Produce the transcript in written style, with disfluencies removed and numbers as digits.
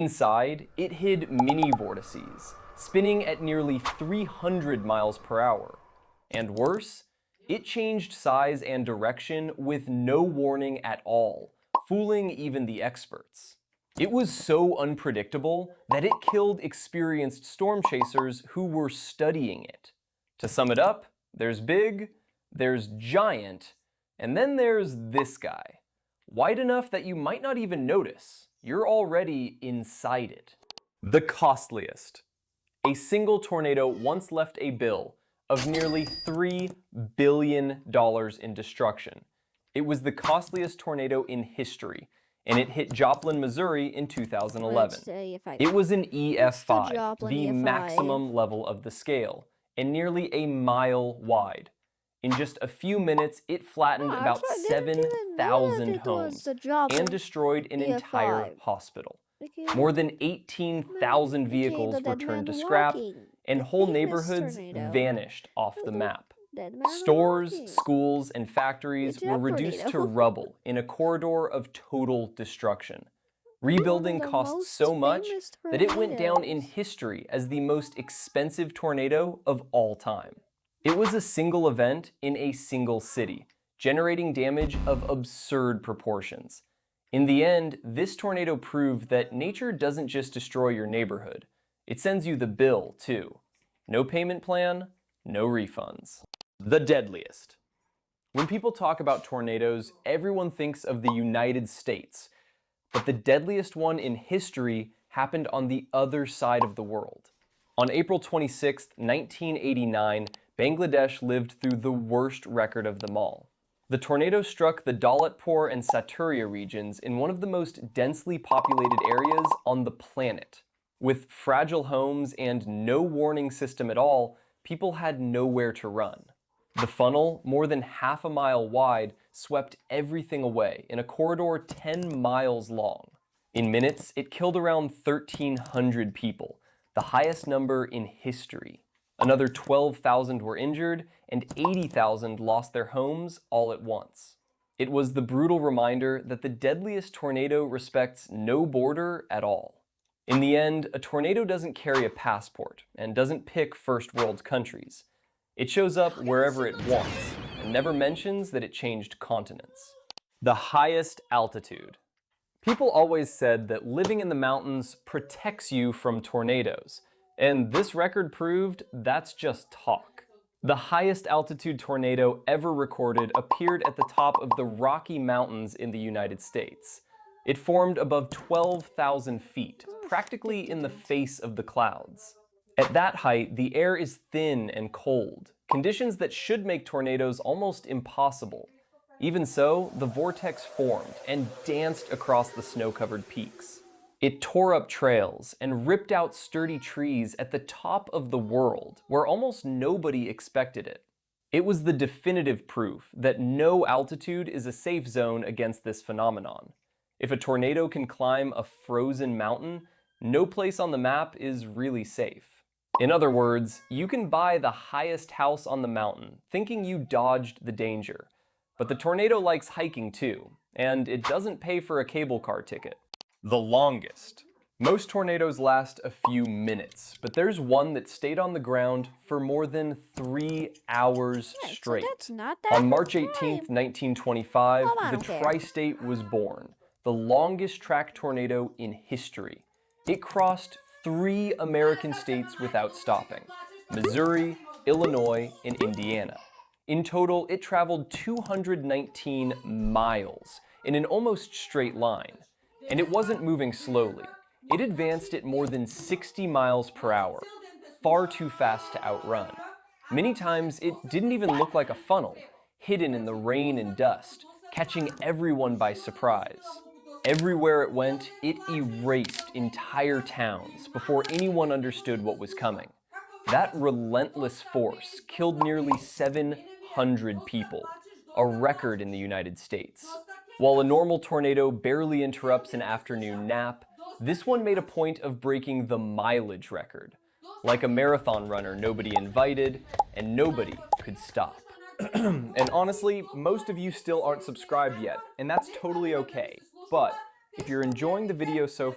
Inside, it hid mini vortices, spinning at nearly 300 miles per hour. And worse, it changed size and direction with no warning at all, fooling even the experts. It was so unpredictable that it killed experienced storm chasers who were studying it. To sum it up, there's big, there's giant, and then there's this guy. Wide enough that you might not even notice. You're already inside it. The costliest. A single tornado once left a bill of nearly $3 billion in destruction. It was the costliest tornado in history, and it hit Joplin, Missouri in 2011. It was an EF5, the maximum level of the scale, and nearly a mile wide. In just a few minutes, it flattened about 7,000 homes and destroyed an entire hospital. More than 18,000 vehicles were turned to scrap, and whole neighborhoods vanished off the map. Stores, schools, and factories were reduced to rubble in a corridor of total destruction. Rebuilding cost so much that it went down in history as the most expensive tornado of all time. It was a single event in a single city, generating damage of absurd proportions. In the end, this tornado proved that nature doesn't just destroy your neighborhood. It sends you the bill, too. No payment plan, no refunds. The deadliest. When people talk about tornadoes, everyone thinks of the United States. But the deadliest one in history happened on the other side of the world. On April 26, 1989, Bangladesh lived through the worst record of them all. The tornado struck the Daulatpur and Saturia regions in one of the most densely populated areas on the planet. With fragile homes and no warning system at all, people had nowhere to run. The funnel, more than half a mile wide, swept everything away in a corridor 10 miles long. In minutes, it killed around 1,300 people, the highest number in history. Another 12,000 were injured, and 80,000 lost their homes all at once. It was the brutal reminder that the deadliest tornado respects no border at all. In the end, a tornado doesn't carry a passport and doesn't pick first world countries. It shows up wherever it wants and never mentions that it changed continents. The highest altitude. People always said that living in the mountains protects you from tornadoes. And this record proved that's just talk. The highest altitude tornado ever recorded appeared at the top of the Rocky Mountains in the United States. It formed above 12,000 feet, practically in the face of the clouds. At that height, the air is thin and cold, conditions that should make tornadoes almost impossible. Even so, the vortex formed and danced across the snow-covered peaks. It tore up trails and ripped out sturdy trees at the top of the world, where almost nobody expected it. It was the definitive proof that no altitude is a safe zone against this phenomenon. If a tornado can climb a frozen mountain, no place on the map is really safe. In other words, you can buy the highest house on the mountain, thinking you dodged the danger. But the tornado likes hiking too, and it doesn't pay for a cable car ticket. The longest. Most tornadoes last a few minutes, but there's one that stayed on the ground for more than 3 hours straight. On March 18, 1925, the Tri-State was born, the longest track tornado in history. It crossed 3 American states without stopping: Missouri, Illinois, and Indiana. In total, it traveled 219 miles in an almost straight line. And it wasn't moving slowly. It advanced at more than 60 miles per hour, far too fast to outrun. Many times, it didn't even look like a funnel, hidden in the rain and dust, catching everyone by surprise. Everywhere it went, it erased entire towns before anyone understood what was coming. That relentless force killed nearly 700 people, a record in the United States. While a normal tornado barely interrupts an afternoon nap, this one made a point of breaking the mileage record. Like a marathon runner nobody invited, and nobody could stop. And honestly, most of you still aren't subscribed yet, and that's totally okay. But if you're enjoying the video so